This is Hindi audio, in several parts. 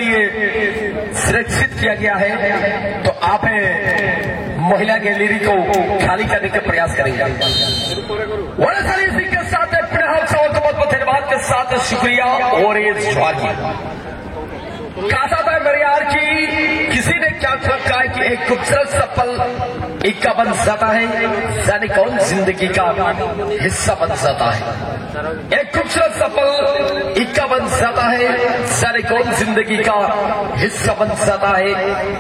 लिए सुरक्षित किया गया है, तो आप महिला गैलरी को खाली करने का प्रयास करेंगे। इसी के साथ धन्यवाद के साथ शुक्रिया और ये कहा था मेरे यार की किसी ने क्या कहा है कि एक खूबसूरत सफल इक्का बन जाता है, यानी कौन जिंदगी का हिस्सा बन जाता है। एक खूबसूरत सफल इक्का बन जाता है, यानी कौन जिंदगी का हिस्सा बन जाता है।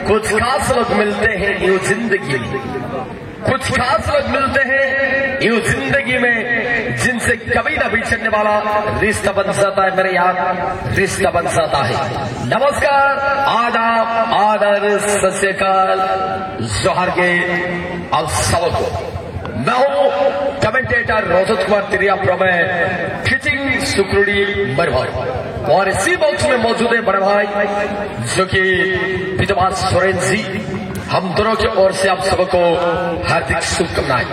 कुछ खास लोग मिलते हैं यूं जिंदगी में, कुछ खास लोग मिलते हैं यूं जिंदगी में, जिनसे कभी न बिछड़ने वाला रिश्ता बन जाता है। मेरे यार रिश्ता बन जाता है। नमस्कार, आदाब, आदर, सत श्री अकाल, जोहर के आप सबको। मैं हूं कमेंटेटर रोहित कुमार तिरिया प्रमेय खिचिंग सुक्रुड़ी मरभाई, और इसी बॉक्स में मौजूद है बड़े भाई जो कि विद्वान सोरेन जी। हम दोनों की ओर से आप सबको हार्दिक शुभकामनाएं।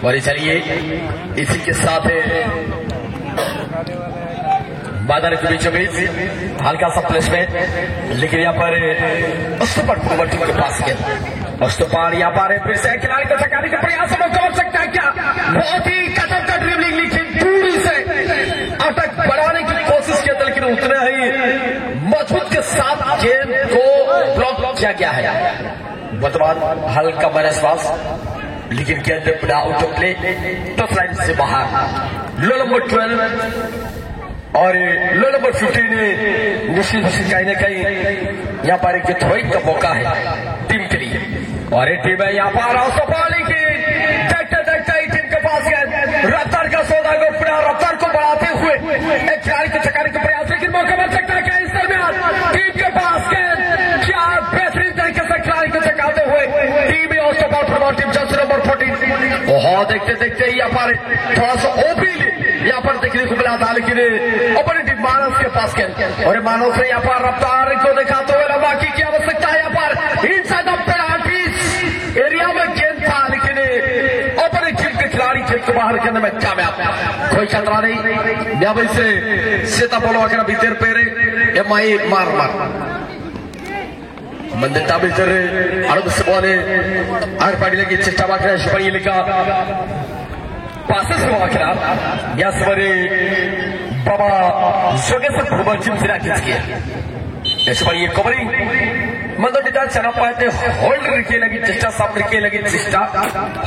और चलिए इसी के साथ बादल के बीचों बीच हल्का सा प्लेसमेंट, लेकिन यहाँ पर उस्तुपाड़ के पास गया। उस्तुपाड़ यहाँ पर फिर से खिलाड़ी को थकाने का प्रयास कर सकता है क्या? बहुत ही कदम का ड्रिबलिंग, लेकिन दूरी से अटक बढ़ाने की कोशिश किया, लेकिन उतने ही मजबूत के साथ गेंद को ब्लॉक किया गया है। वर्तमान हल्का मनस्वास, लेकिन गेंद out of play, touch line से बाहर। लो नंबर 12 और लो नंबर 15 ने निश्चित कहीं न कहीं यहाँ पर एक थ्रोइंग का मौका है टीम के लिए, और ये टीम है यहाँ पर देखते टीम के पास गए रफ्तार का सौदा को पूरा रफ्तार को बढ़ाते हुए एक खिलाड़ी को चकाने का प्रयास, लेकिन मौका मिल सकता है क्या इस दरमियान टीम के पास? क्या बेहतरीन तरीके से खिलाड़ी को चकाते हुए टीम टीम जर्सी नंबर 14। बहुत देखते देखते यहाँ पर थोड़ा सा ओपी यहाँ पर देखने को मिला था, लेकिन ऑपोनेंट मानस के पास गए और मानस ने यहाँ पर रफ्तार को दिखाते हुए लंबा की आवश्यकता है। यहाँ पर इनसाइड द पेनल्टी एरिया में गेंद था, लेकिन ऑपोनेंट टीम के खिलाड़ी गेंद को बाहर करने में कामयाब, कोई खतरा नहीं। यहाँ से सीता बोलो अगर भीतर पेरे एमआई मार मंदिर बिजरे अड़ब से बोले आर पार्टी लगी चेष्टा बाकरा शुभाई लिखा पासेस बाकरा या सवरे बाबा जोगे से भूबा चिमसिरा किसकी है शुभाई कवरिंग मंदिर डिटा चना पाते होल्ड रिके लगी चेष्टा साप रिके लगी चेष्टा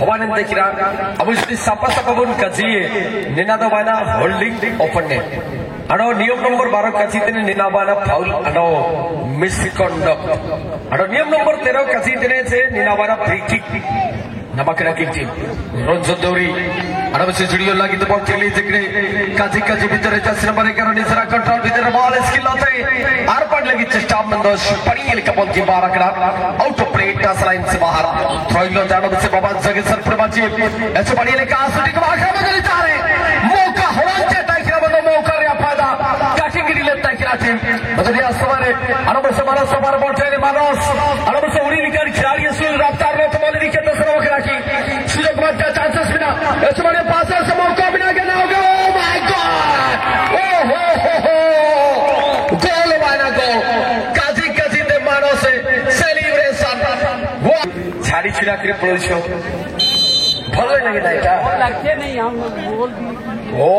हवानंद देखिरा अब इसकी सापा सापाबुन कजिए निनादो वाला होल्डिंग ओपन ने अड़ो नियम नंबर 12 कसीतने निनाबाना फाउल अड़ो मिसकंडक्ट अड़ो नियम नंबर 13 कसीतने से निनाबाना फ्री किक नमकरा की टीम रोंजो दौरी अड़ो से जुड़ियो लगी तो बहुत चली जिक्रे काजी काजी भीतर जर्सी नंबर 11 निसरा कंट्रोल भीतर बॉल स्किल होते आर पड़ लगी चेष्टा मंदोश पड़ी कपल की 12 करा out of play touch line से बाहर थ्रोइंग लो जानो से बाबा जगह सर प्रबाची ऐसे बड़ी लेकर आसुटी को आखिर में चले जा रहे मौका होना चाहिए बंदो मौका रे फायदा कैटेगरी लेता है खिलाड़ी बदलिया सवारे अरब से मानो सवार बोलते मानस अरब से उड़ी निकल खिलाड़ी सुन रफ्तार में तो बोले निकल तो सरो खिला की सुयोग मत चांसेस बिना ऐसे बड़े पास से मौका बिना के ना होगा। ओ माय गॉड, ओ हो गोल वाला गोल काजी काजी दे मानो से सेलिब्रेशन वो छाड़ी छिड़ा के पड़ोसियों भले लगे नहीं क्या लगते नहीं हम बोल भी ओ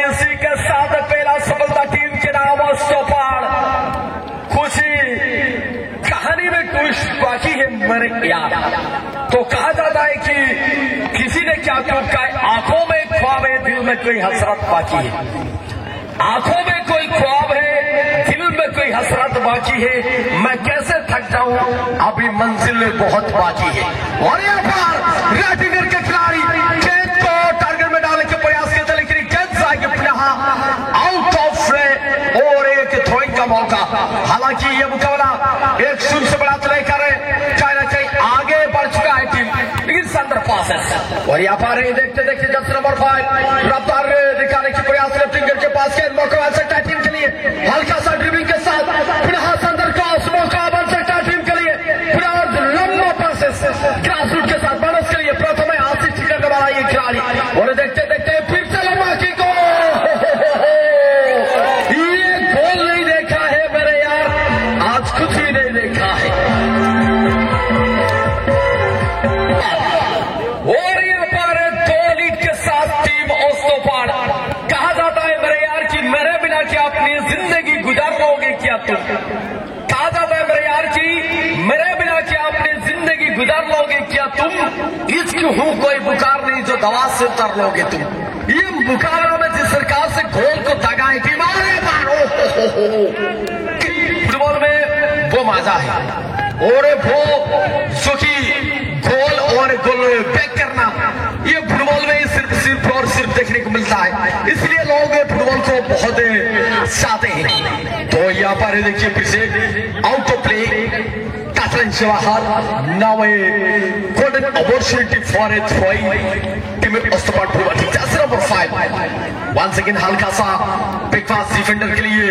इसी के साथ पहला सफलता टीम के नाम उस्तुपाड़। खुशी कहानी में ट्विस्ट बाकी है मेरे यार। तो कहा जाता है कि किसी ने क्या क्यों कहा आंखों में ख्वाब है दिल में कोई हसरत बाकी है, आंखों में कोई ख्वाब है दिल में कोई हसरत बाकी है, मैं कैसे थक जाऊं अभी मंजिल में बहुत बाकी है। और यहाँ पर राजनगर के खिलाड़ी गेंद को टारगेट में डालने के प्रयास किए थे, लेकिन गेंद जाएगी आउट ऑफ प्ले और एक थ्रोइंग का मौका। हालांकि ये मुकाबला 1-0 से बढ़ा तय कर कहीं ना कहीं आगे बढ़ चुका है टीम, लेकिन संदर पास है। और यहाँ पर देखते देखते जर्सी नंबर 5 रफ्तार दिखाने की प्रयास लेफ्टिंगर के पास गेंद मौका बन सकता है टीम के लिए, हल्का सा ड्रिबलिंग के साथ पुनः संदर क्रॉस मौका बन सकता है टीम के लिए, पुनः लंबा पासेस ग्रास रूट के साथ मानस के लिए प्रथम है आसिफ करने वाला ये खिलाड़ी। और देखते देखते फिर से लंबा की गोल, ये गोल नहीं देखा है मेरे तुम? ताजा है मेरे यार की, मेरे बिना क्या अपनी जिंदगी गुजार लोगे क्या तुम? इश्क हूँ कोई बुखार नहीं जो दवा से उतर लोगे तुम। ये बुखारों में जिस सरकार से घोल को दगाए थी फुटबॉल में वो मजा है और वो सुखी गोल और गोल बैक करना ये फुटबॉल में सिर्फ और सिर्फ देखने को मिलता है, इसलिए लोग फुटबॉल को बहुत चाहते हैं। तो यहाँ पर देखिए फिर से out of play Catalan Jawahar, now a golden opportunity for a throwing team Ostapad Purwati. That's number 5. Once again हल्का सा big fast defender के लिए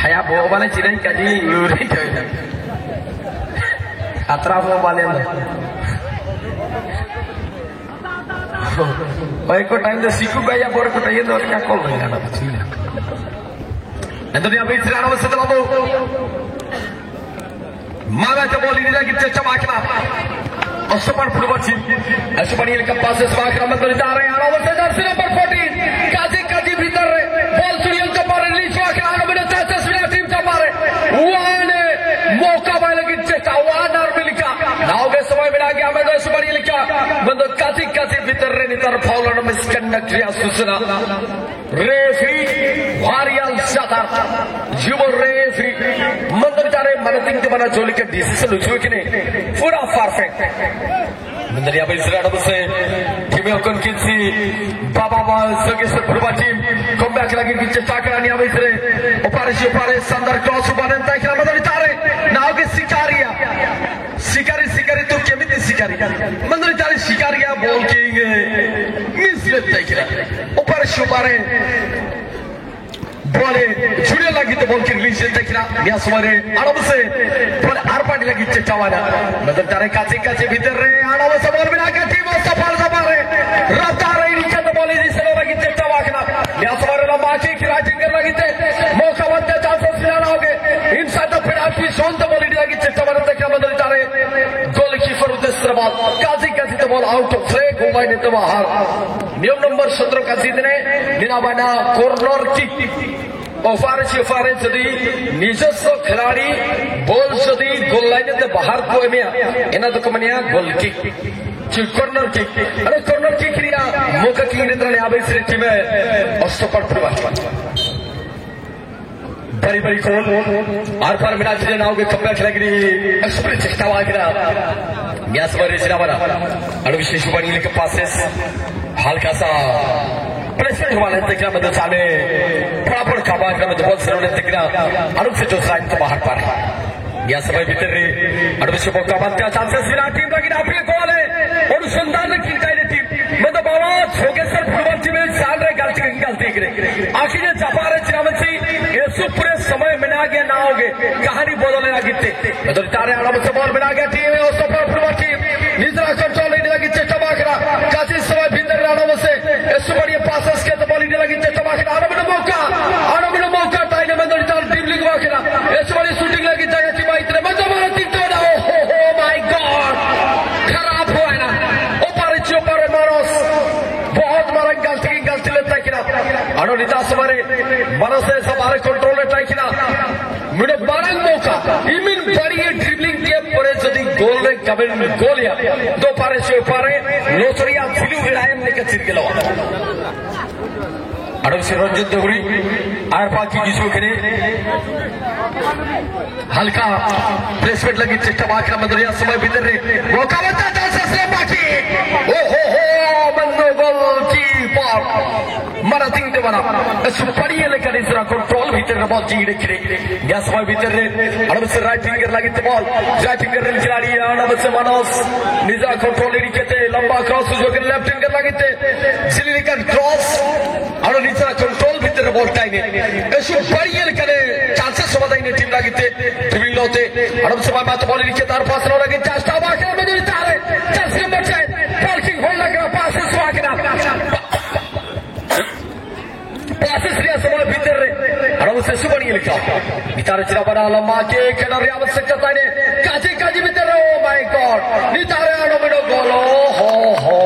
हया वो वाले चिराई का जी लूरी तो अतराफ वाले अंदर और एक टाइम तो सीखू गया बोर को टाइम तो क्या कॉल नहीं करना पड़ता Antonio Vitrano setelah itu mana coba lihat kita coba kena Ostapad Purwati Ostapad ini lepas sebab keramat beritahu yang nomor 14 number 14 kaji bhitar ball suriyan coba release wah kena nomor 14 tim coba wane mauka mai lagi cekta wanar milika now ke समय में आगे हमें तो सुबह ये लिखा बंदो काजी भीतर रे नितर फॉलोर में स्कंडक्ट रिया सूचना रेफरी वारियल साथर जुबो रेफरी मंदर जारे मनतिंग ते बना जोली के डिसीजन उठो कि नहीं पूरा परफेक्ट मंदर यहाँ पे इसराइल से टीम अकन किसी बाबा सगे से Purwati comeback lagi kita cakap ni apa इसरे operasi sandar cross ubanan tak kira मंदर जारे now के शिकारी तो क्या मिलती शिकारी मंदिर जारी शिकारिया बॉल किंग मिस लेता है क्या ऊपर शुभारे बॉले छुड़े लगी तो बॉल की रिलीज लेता है क्या बिया सुमारे आराम से बॉल आरपाटी लगी चचावाना मंदिर जारे काचे भीतर रे आराम से बॉल बिना के टीम सफल सफारे रफ्ता रे नीचे तो बॉल इसी से लगी चचावाना बिया सुमारे लंबा की खिलाड़ी कर लगी थे मौका बनते चांसेस मिलाना होगे इनसाइड द पेनल्टी जोन तो बॉल लगी चचावाना तक मंदिर जारे काजी तो बॉल आउट ऑफ प्ले गोल ने तो बाहर नियम नंबर 17 काजी ने निनाबाना कॉर्नर किक ओफारे जदी निजस्व खिलाड़ी बॉल जदी गोल लाइन ते बाहर को एमिया एना तो कमनिया गोल किक कॉर्नर किक अरे कॉर्नर किक रिया मौका की ने तने आबे से टीम Ostapad Purwati बड़ी गोल आर पार मिला जिने नाव के कमबैक लगी एक्सप्रेस चेष्टा Vagra Biasa berisira mana? Ada विशेष बनी के पासेस हल्का सा प्लेसमेंट वाले तकरा में तो चाले बराबर काबा का में बहुत सरल तकरा अनुप से जो साइन तो बाहर पार या समय भीतर रे अनुप से मौका बनता चांसेस मिला टीम लगी ना अपने गोल है और सुंदर ने खिलकाई रे टीम मतलब बाबा छोगेसर Purwati में साल रे गलती करे आखिर ये जपारे चिरामची ये सुपर समय में ना गया ना होगे कहानी बदलने लगी थे मतलब तारे आराम से बॉल बना गया टीम है Ostapad Purwati निजरा कंट्रोल लेने लगी चेष्टा बाकरा काजी समय भीतर आराम से ऐसे बड़ी पासेस के तो बॉल लेने लगी चेष्टा बाकरा आराम में मौका ताइने में दौड़ टीम लीग बाकरा ऐसे बड़ी शूटिंग लगी जगह टीम इतने मजा मारा टीम तो ना हो माय गॉड खराब हुआ है ना ऊपर मारोस बहुत मारा गलती लेता है किना अनोनिता समारे मारोस से हमारे कंट्रोल लेता है किना मिनट बारंग मौका इमिन बड़ी ड्रिबलिंग के पूरे जदी गोल रे कबल गोल या दो पारे से ऊपर लोचरिया फिलू विरायन ने के चिर गेलो अडव से रंजन देवरी आर बाकी किसो करे हल्का प्लेसमेंट लगी चेष्टा बाकरा मदरिया समय भीतर रे मौका बचा चांसेस रे बाकी ओ हो बंदो गोल कीपर मारा तिंग दे बना सुपरी लेकर इस कंट्रोल भीतर रे बॉल जीड़े करे या समय भीतर रे अडव से राइट फिंगर लगी तो बॉल राइट फिंगर रे खिलाड़ी अडव से मनोज निजा कंट्रोल लेके थे लंबा क्रॉस जो के लेफ्ट फिंगर लगी थे सिली का क्रॉस और निजा कंट्रोल भीतर बॉल टाइने ऐसे बड़ी करे चांसेस होता है टीम लगी थे ड्रिबलिंग होते अडव से बात बॉल नीचे तार पास रो लगी चास्टा बाके में नहीं चाहे चस के बचे पार्किंग होल लगा पासेस वाकना पासेस रिया समय भीतर रे अडव से सुबणी लिखा नितार चिरा बना लंबा के किनारे आवश्यकता है काजी भीतर ओ माय गॉड नितार अडव में गोल हो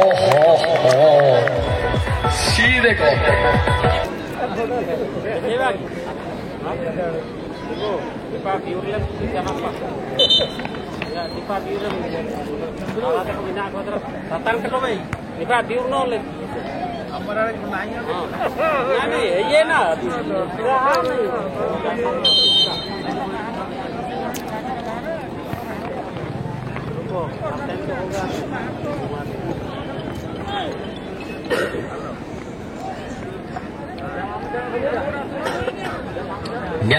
सीधे गोल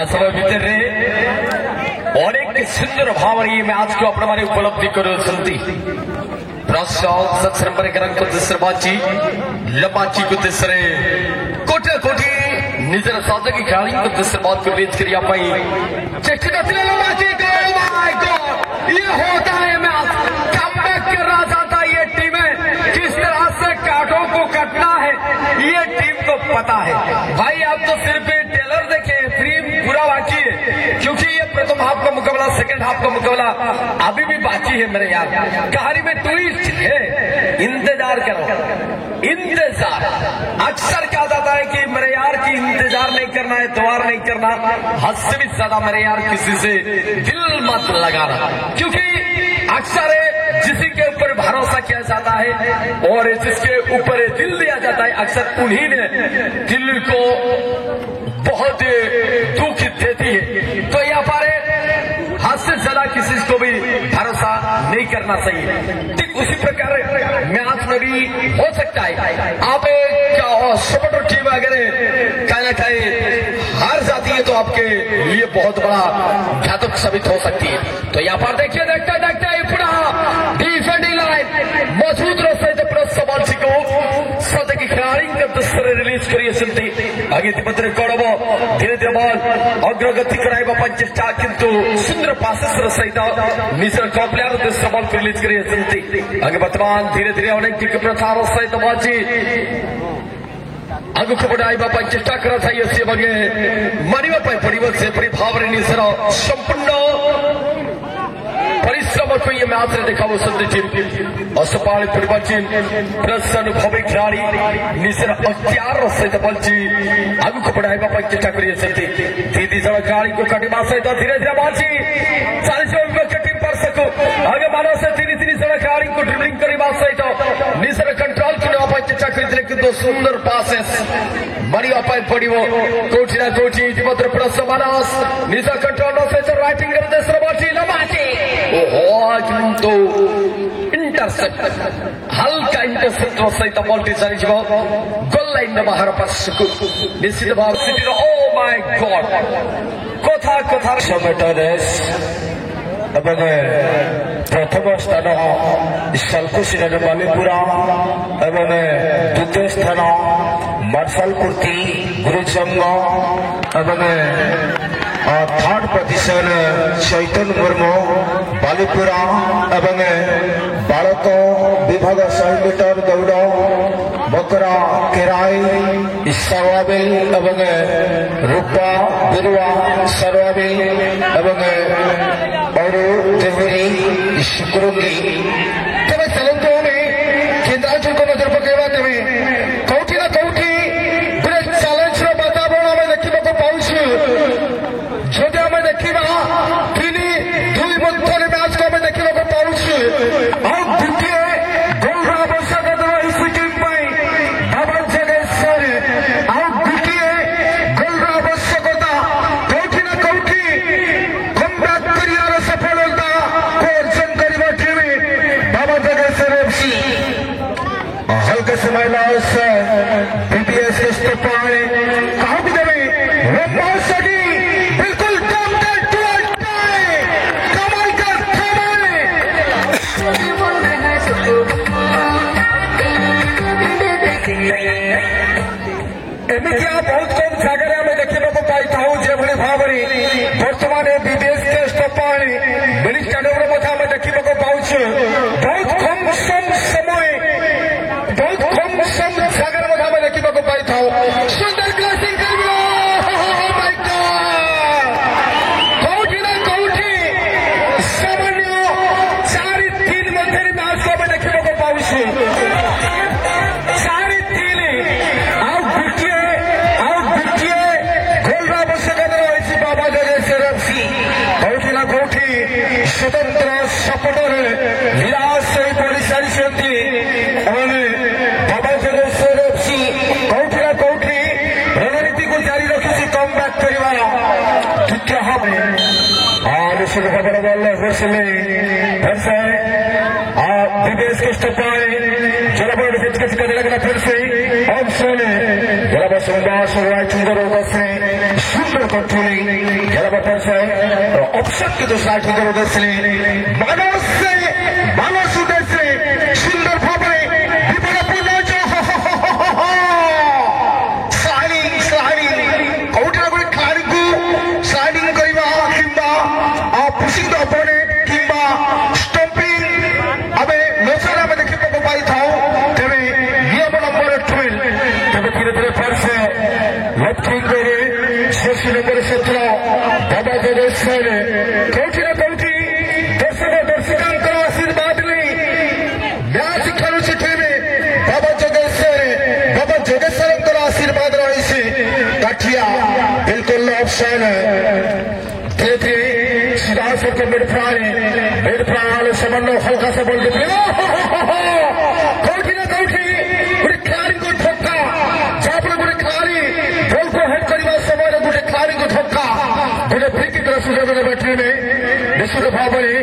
समय भीतर अनेक सुंदर भाव मैच को अपने माने उपलब्धि करुँच बाची लबाची को तेसरे कोटे कोटी निजर साधकी खेलाड़ी को तेसर बात को रिलीज करिया पाई चेष्टा लबाची को माय गॉड ये होता है मैच कमबैक कर रहा जाता ये टीमें किस तरह से कांटों को कटना है ये टीम को पता है भाई। आप तो सिर्फ टेलर देखे फिल्म पूरा बाकी है क्योंकि ये प्रथम हाफ का मुकाबला सेकंड हाफ का मुकाबला अभी भी बाकी है मेरे यार। कहानी में ट्विस्ट है, इंतजार करो इंतजार। अक्सर क्या जाता है कि मेरे यार की इंतजार नहीं करना है, द्वार नहीं करना, हद से भी ज्यादा मेरे यार किसी से दिल मत लगाना क्योंकि अक्सर जिसी के ऊपर भरोसा किया जाता है और जिसके ऊपर दिल दिया जाता है अक्सर उन्हीं ने दिल को बहुत दुख देती है। तो यहाँ पर हद से ज्यादा किसी को भी भरोसा नहीं करना चाहिए। ठीक उसी प्रकार मैच में भी हो सकता है आप सपोर्टर टीम अगर कहीं ना कहीं हार जाती है तो आपके लिए बहुत बड़ा घातक साबित हो सकती है। तो यहाँ पर देखिए देखते देखते पुनः डिफेंडिंग लाइन मजबूत रस्ते सवाल को सद्य की खिलाड़ी रिलीज करिए सुनती आगे तिपत्र गौरव धीरे धीरे बॉल अग्रगति कराइबा चेष्टा किंतु सुंदर पासेस सहित निजर टॉप प्लेयर बॉल को रिलीज करिए सुनती आगे वर्तमान धीरे धीरे अनेक प्रचार सहित बाजी आगुक बढ़ाइबा चेष्टा करा सी बगे मारिबा पड़िब से भाव निजर संपूर्ण परिश्रम को ये मैच रे देखा टीम असपाल परिवर्तन प्लस अनुभवी खिलाड़ी निजर अख्तियार सहित बल्ची आगुक बढ़ाइबा चेष्टा करिए सेमती दीदी जन खिलाड़ी को काटिबा सहित धीरे धीरे बाजी 40 टीम पर सकू आगे मानो से तीन जन खिलाड़ी को ड्रिबलिंग करबा सहित निजर कंट्रोल करबा चेष्टा करिले किंतु सुंदर पासेस मारिबा पड़िब कोठी ना कोठी इतिमध्य प्लस मानस निजर कंट्रोल सहित राइटिंग करते सरबाची लबाची किंतु इंटरसेप्ट हल्का इंटरसेप्ट सहित बॉलटी चली गोल लाइन बाहर पशु निश्चित भाव सिटी ओ माय गॉड कथा कथा प्रथम स्थान सालकुशिन बालीपुरा एवं द्वितीय स्थान मार्शल कुर्ती गुरुसंघ एवं थर्ड पोजिशन चैतन्य मुर्मू बालीपुरा एवं बालक विभाग 100 मीटर दौड़ बकरा केराई सर्वाबिल एवं रूपा बिरुआ सर्वाबिल एवं देवरी शुक्रुंगी तेज चलते केन्द्रांचल को नजर पकेवा तेज कौटी ना कौटी गोटे चैलेंज वातावरण आम देखा पाऊँ जदि आम देखा 3-2 मध्य मैच को आम देखा पाऊँ गोटे गोलर आवश्यकता रही टीम बाबर जगेश्वर गोटे गोलर आवश्यकता कौटी ना कौटी कमबैक करियार सफलता को अर्जन करवा टीम बाबर जगेश्वर एफसी हल्के समय लॉस बीपीएस के स्टेप आए कहा भी देवे वो पहुंच सकी बिल्कुल कमाल का एमती बहुत कम जगह आम देखा पाई जो भाव बर्तमान बीबीएस के स्टेप मिनी स्टाडियम देखा पाऊँ बहुत कम समय बहुत कम जगह आम देखा पाई सुंदर क्लासिंग कौटी ना कौटी सामान्य 4-3 मध्य मैच को आम देखा पाऊँ 4-3 और इसी खबर वाले फिर से विदेश के स्टपाए जलबड़ फिटकेस का लगना फिर से ऑप्शन जलबड़ सुंदर शुरुआत सुंदर होगा से सुंदर कंट्रोलिंग जलबड़ फिर से ऑप्शन की दूसरा सुंदर होगा से मानव सुंदर से सुंदर भावने विपणपूर्ण जो स्लाइडिंग कौटना कोई खिलाड़ी को स्लाइडिंग करिवा किंबा पुशिंग द अपोनेंट किंबा स्टम्पिंग अबे लोसरा में देखि को पाई थाओ तबे नियम नंबर 12 तबे धीरे फिर से लेफ्ट विंग करे 6 नंबर से चला बाबा जगेश्वर कौटी ना कौटी दर्शकों आशीर्वाद ली मैच खेलु चिठे में बाबा जोगेश्वर आशीर्वाद रही से काठिया बिल्कुल ऑप्शन थे सीधा सर मिड फ्राई सामान्य हल्का सा बोल देते कौटी ना कौटी गोटे खिलाड़ी को धक्का जहाँ गोटे खिलाड़ी बॉल को हेड करने समय गोटे खिलाड़ी को धक्का गोटे फ्री किक सुযোগ बैठे में निश्चित भाव में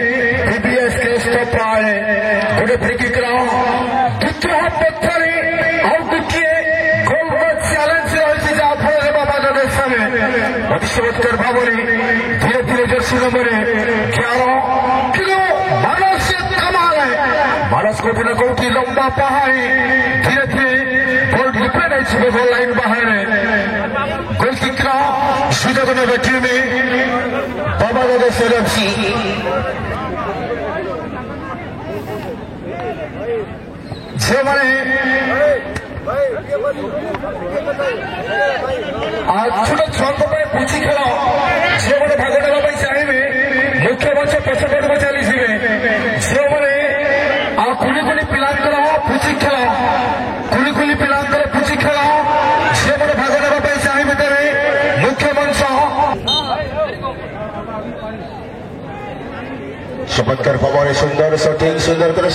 बीबीएस के स्टॉप आए गोटे फ्री किक द्वितीय पथरे ଆଉ ଗୋଟିଏ ଗୋଲ ଚ୍ୟାଲେଞ୍ଜ ରହିଛି ଯାହାଫଳରେ ବାବା ଜଗେଶ୍ୱର ଅତି ଚମତ୍କାର ଭାବରେ ଧୀରେ ଧୀରେ ଜର୍ସି ନମ୍ବର 11 किलो मानस से कमाल है मानस को बिना कोई लंबा पहाड़ी धीरे धीरे बॉल डिपे नहीं छुपे गोल लाइन बाहर गोल किक सुযোগ ने बैठी में बाबा जगेश्वर एफसी जो मैंने आज छोटे छुआ पुची खेल झील मैंने भाग ना चाहिए मुख्य मंच पछपट में चली झील मैंने कुली कुली पिलांकर पुची खेल कुली पिलांकर पुची खेल झील मैंने भाग ना चाहिए तेरे मुख्य मंच चमत्कार पवन सुंदर शॉटिंग सुंदर कर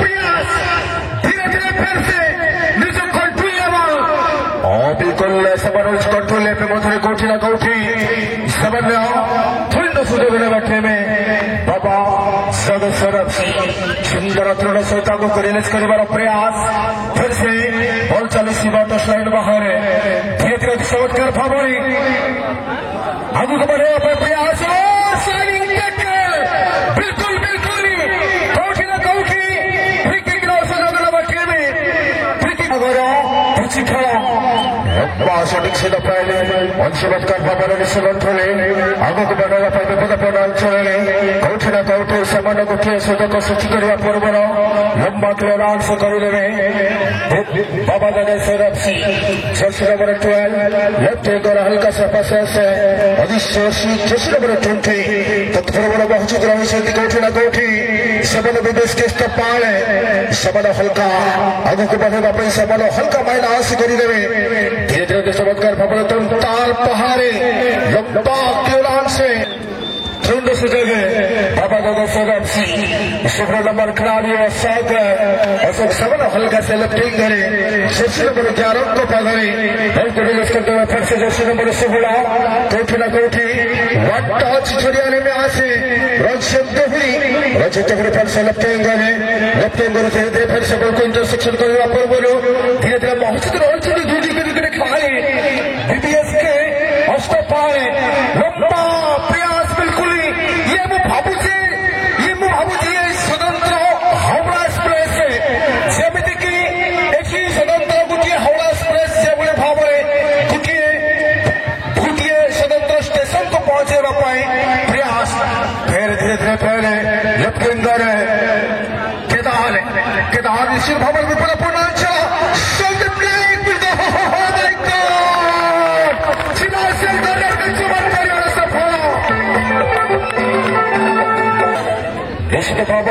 प्रयास धीरे धीरे फिर से निज कंट्रोल लेवल बिल्कुल समन्वय कंट्रोल पे मधुर कौटी ना कौटी समन्वय थोड़ी सुযোগ ने बैठे में बाबा जगेश्वर सुंदर तृण सहित को रिलीज कर प्रयास फिर से बॉल चली टच लाइन बाहर धीरे धीरे चमत्कार भाव आगू को बढ़े प्रयास बिल्कुल बिल्कुल कौटी ना कौटी फ्री किक बैठे में फ्री किक पुची खेल सठिक से पाइले अंशवत्कार भाव निश्चले आगे को बढ़ावा विपदपूर्ण अंचल कौटी ना कौटी सामान्य गोटे सुযোগ सृष्टि करने पूर्वर लंबा क्लियरेंस करदे Baba Jageshwar FC jersey number 12 left winger हल्का सा पास जर्सी नंबर 20 तत्पूर्व मौजूद रही कौटी ना कौटी सामान्य विदेश के स्टप पाए सामान्य हल्का आगे को बढ़ावा सामान्य हल्का माइनास करदे धीरे धीरे चमत्कार भाव ताल पहाड़े लंबा क्लियरेंस से सुंदर सुযোগ बाबा जगेश्वर एफसी 16 नंबर खिलाड़ी अशोक सामान्य हल्का से लेफ्टिंग करे जर्सी नंबर 11 को पकड़े बॉल को रिलीज करते हुए फिर से जर्सी नंबर 16 कौटी ना कौटी वन टच छड़ियाने में आसे रजत फिर से लेफ्टिंग करे धीरे धीरे फिर से बॉल को इंटरसेक्शन करने पूर्व धीरे धीरे मौजूद रही खिलाड़ी बीबीएस के अष्ट पाए लंबा प्रयास बिल्कुल ये मु भावुची स्वतंत्र हावड़ा एक्सप्रेस जमीती कि एठी स्वतंत्र गोटे हावड़ा एक्सप्रेस से भाव गोटे स्वतंत्र स्टेशन को पहुंचेगा प्रयास फिर धीरे धीरे फिर लेफ्ट विंगर केदार निश्चित भाव विपदपूर्ण अंचल निश्चित भाव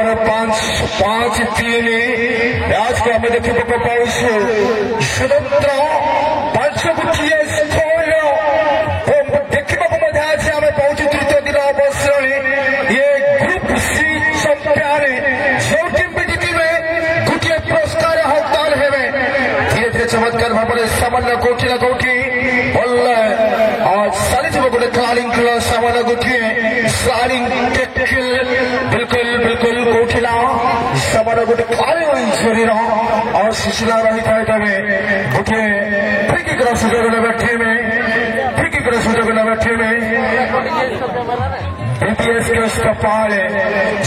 5-3 मैच को आम देखा पाऊ स्वतंत्र 5 गोटे स्कोर देखा आम पाचु तृतीय दिन अवसर ये ग्रुप सी चंपियन जो टीम भी जीतवे गोटे पुरस्कार हकदार हेबे धीरे धीरे चमत्कार भाव सामान्य कौटी ना कौटी बल आज सारी ଗୋଟେ କ୍ଲାରିଂ ଖେଳ ସେମାନେ ଗୋଟିଏ ସ୍ଲାଇଡିଂ ଟେକିଲ ବିଲକୁଲ କୋଉଠିଲା ସେମାନେ ଗୋଟେ କ୍ଲାରିଂ ଶରୀର ଆଉ ଶିଶିଲା ରହିଥାଏ ତେବେ ଗୋଟିଏ ଫ୍ରି କିକ୍ର ସୁଯୋଗ ନେବେ ଟିମ୍ बीबीएस के उसका पार है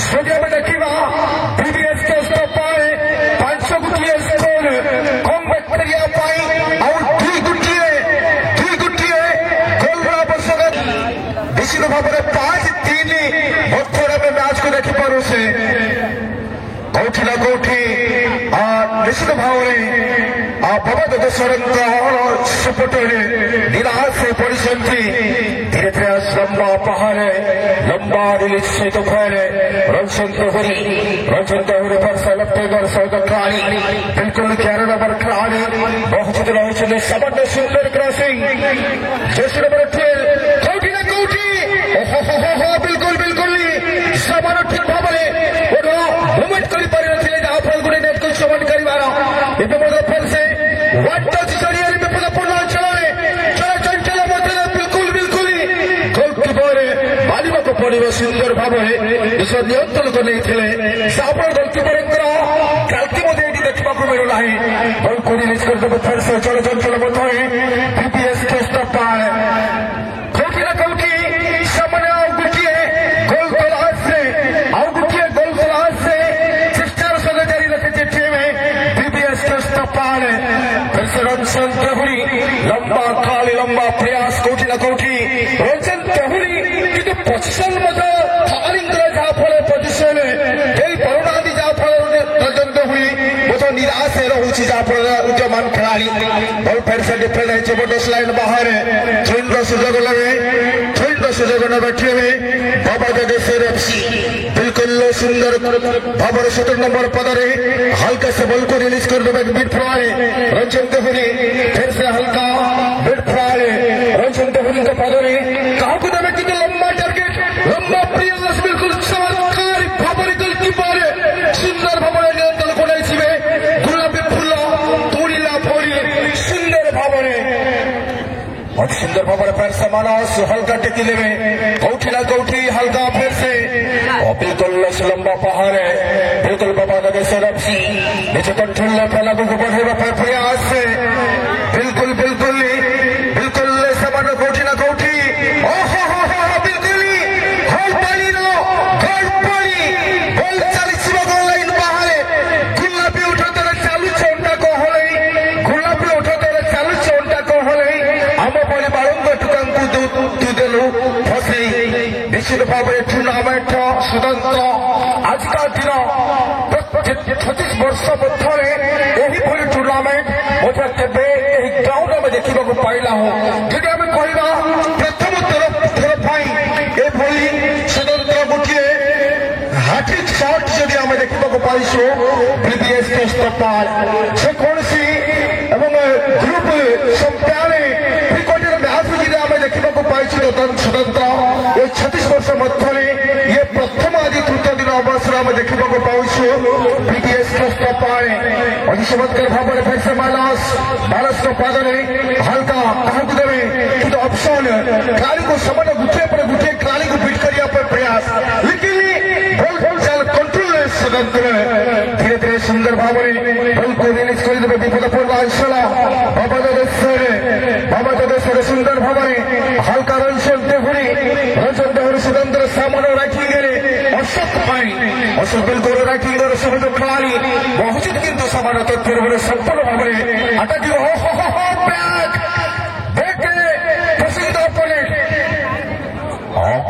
सूर्य में देखिएगा बीबीएस के उसका पार है 500 गुटिया स्कोर कम बैक्टीरिया पाई और 2 गुटिया गोल बराबर सगत निश्चित भाव में 5-3 बर्थडे में मैच को देखी पारो से कौटी ना कौटी निश्चित भाव में भगवत देशरंगा सुपटरे निराश से परिसंति धीरे धीरे लंबा पहाड़ लंबा रिलीज से तो फैले रंजन तोहरी पर सलप्टेगर सौदकारी बिल्कुल 11 नंबर खिलाड़ी बहुत रही सबने सुंदर क्रॉसिंग जैसे नंबर 12 कौटी ना कौटी बिल्कुल समान ठीक भाव में मूवमेंट कर जहाँ फल गुड़े नेट को समान कर फल से वन टच जरिए पूर्ण अंचल चंचल बिल्कुल गोलकीपर मानिबा को पड़ो सुंदर भाव निज नियंत्रण को नहीं सापर गोलकीपर गलती देखा मिलूना गोल को रिलीज करदेवे फिर से चल चंचल बीबीएस के पार कौटी ना कौटी सामने गोटे गोल तलाश से चेष्टार संगे जारी रखे टीम बीबीएस के पार फिर से रंजन तोहरी लंबा प्रयास कौटी ना कौटी रंजन तोहरी किंतु पोजिशन जहाँ फल पोजिशन कई परुणादी जहाँ फल रंजन तोहरी निराश रोचे जहाँ फल उद्यमान खिलाड़ी बल फिर से डिफेंड है जबरदस्त लाइन बाहर थ्रोइंग सुजोग नेबे टीम बाबा जगेश्वर एफसी बिल्कुल सुंदर भाव 17 नंबर पदरे हल्का से बल को रिलीज कर देवे मिड फ्राई रंजन तोहरी फिर से हल्का मिड फ्राई रंजन तोहरी के पदरे कहा को देवे कि लंबा टारगेट लंबा प्रयास बिल्कुल चमत्कार भावरी गोलकीपर सुंदर भाव नियंत्रण को नहीं गुलाबी फूल तोड़िला फोड़ी सुंदर भाव अति सुंदर भाव फिर से मानस हल्का टेकी देवे कौटी ना कौटी हल्का फिर से बिल्कुल लंबा पहाड़ है बिल्कुल बाबा जगेश्वर एफसी नीचे कंट्रोल पहला को बढ़ेगा पर प्रयास से बिल्कुल समान कौटी ना कौटी बिल्कुल गोल चालीस गोल लाइन बाहर गुलाबी उठा चालू चौंटा को आम पड़ी बारंग टुका देलु फसे निश्चित भाव में टूर्णामेंट स्वतंत्र आजका दिन 36 वर्ष मध्य यही टूर्णामेंट मुझे केवे ग्राउंड में देखा पाइला हूँ जब आम कह प्रथम थर ये स्वतंत्र गोटे हार्ट्रिक शॉट जदि आम देखा पाइसु बीबीएस के पार जेकोसी ग्रुप संप्यारे मैच जी आम देखा पाइछु स्वतंत्र ये 36 वर्ष मध्य ये प्रथम आज तृतीय दिन अवसर आम देखा पाइछु बीबीएस के पार अति चमत्कार भाव में फिर से मानस को पादरे हल्का कहा देवे किंतु ऑप्शन खिलाड़ी को समान गुटे पर गुटे खिलाड़ी को बीट करने पर प्रयास लेकिन कंट्रोल स्वतंत्र धीरे सुंदर भाव में बल को रिलीज कर देवे विपदपूर्ण अंचल बाबा जगेश्वर सुंदर भाव में हल्का रंजन तोहरी स्वतंत्र सामान रखी गए अशोक बिल्कुल रखी सब खिलाड़ी बहुत किंतु समान तथ्य संपूर्ण भाव में अटक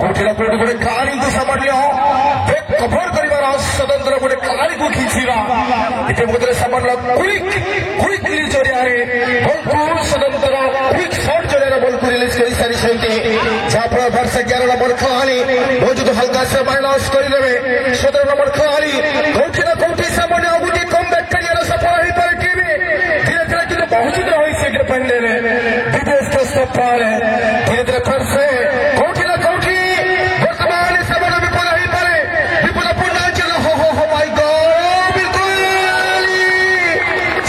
कोटी ना कोटी गोटे खिलाड़ी को सामान्य कभर कर स्वतंत्र गोटे खिलाड़ी को खींचवा इतिमध्य सामान्य क्विक रिलीज जरिया बल को स्वतंत्र क्विक शॉट जरिया बल को रिलीज कर सारी जहाँ फल फिर से 11 नंबर खिलाड़ी मौजूद हल्का से माइनस करदे 17 नंबर खिलाड़ी कोटी ना कोटी सामान्य गोटे कम बैक कर सफल हो पाए टीम धीरे धीरे कि मौजूद रही से डिफेंडर विदेश के पार धीरे धीरे फिर से कोटी ना कोटी वर्तमान समय विपद हो पाए विपदपूर्ण अंचल माय गॉड बिल्कुल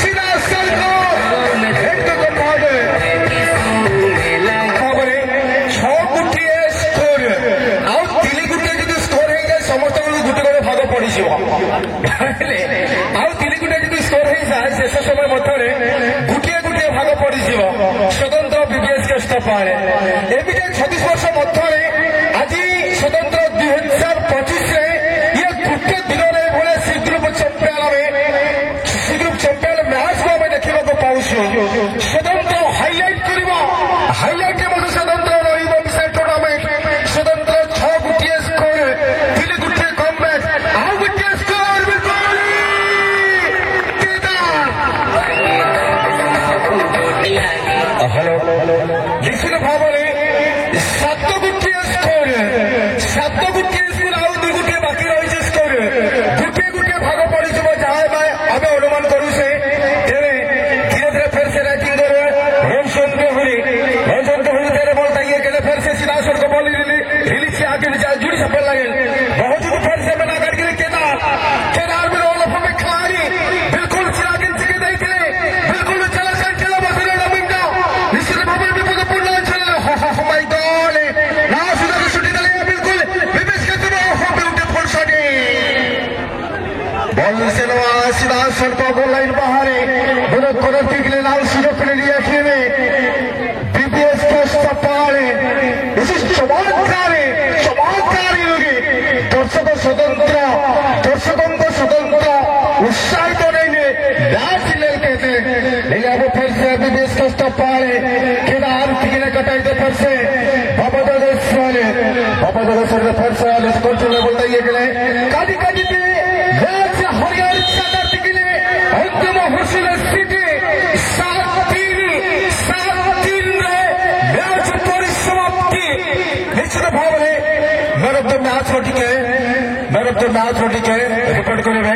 सीधा सर को हेड को भाव 6 ଆଉ 3 ଗୋଟିଏ ଯଦି ସ୍କୋର ହେଇଯାଏ ଶେଷ ସମୟ ମଧ୍ୟରେ ଗୋଟିଏ ଗୋଟିଏ ଭାଗ ପଡିଯିବ ସ୍ୱତନ୍ତ୍ର ବିବିଏସ୍ ଷ୍ଟପ ଆଡ଼େ ଏମିତି 26 ବର୍ଷ ମଧ୍ୟରେ ଆଜି ସ୍ୱତନ୍ତ୍ର 2025ରେ ଇଏ ଗୋଟିଏ ଦିନରେ ଏଭଳିଆ ସି ଗ୍ରୁପ ଚମ୍ପିୟନ ମ୍ୟାଚକୁ ଆମେ ଦେଖିବାକୁ ପାଉଛୁ ସ୍ୱତନ୍ତ୍ର ହାଇଲାଇଟ୍ କରିବ ହାଇଲାଇଟ୍ରେ ମଧ୍ୟ ସ୍ୱତନ୍ତ୍ର ରହିବ ବିଶାଳ ଟୁର୍ଣ୍ଣାମେଣ୍ଟ ସ୍ୱତନ୍ତ୍ର 6 ଗୋଟିଏ ସ୍କୋର 3 ଗୋଟିଏ କମ୍ ମ୍ୟାଚ୍ ଆଉ ଗୋଟିଏ ସ୍କୋର ନିଶ୍ଚିତ ଭାବରେ 7 ଗୋଟିଏ ସ୍କୋର 7 ଗୋଟିଏ ସ୍କୋର ଆଉ 2 ଗୋଟିଏ ବାକି ରହିଛି ସ୍କୋର ଗୋଟିଏ ଗୋଟିଏ ଭାଗ ପଡିଯିବ ଯାହା ଆମେ ଅନୁମାନ କରୁଛେ ତେବେ ଧୀରେ ଧୀରେ ଫେର ସେ ରାଇଟିଂ କରିବେ रंजन कोहली तेरे बॉल तक ये के फिर से सीधा सर को बॉल रिलीज से आगे जुड़ी सफल लगे बहुत ही फिर से बना करके केदार में रोल ऑफ में खिलाड़ी बिल्कुल सिरागिन से देखते बिल्कुल चला चला बसरे रमिंगा निश्चित भाव में पूर्ण चला हो माय गॉड ना सुधा छुट्टी दले बिल्कुल विवेश के तुम हो ब्यूटीफुल शॉट बॉल से सीधा सर को गोल लाइन बाहर दोनों कोरती के लिए लाल सुजोग ले लिया खेले बीपीएस के सपाड़े इसी चमत्कारी होगी दर्शकों को स्वतंत्र उत्साहित नहीं मैच ले कहते लेकिन अब फिर से बीपीएस के सपाड़े केदार टिकने कटाई दे फिर से बाबा दलेश्वर फिर से कंट्रोल बोलता ये के लिए काटी मैच हरियाणा सागर टिकने अंतिम हुसैन सिटी 7-3 मैच परिसमाप्ति निश्चित भाव में मैन ऑफ द मैच रोटी के रिपोर्ट करेंगे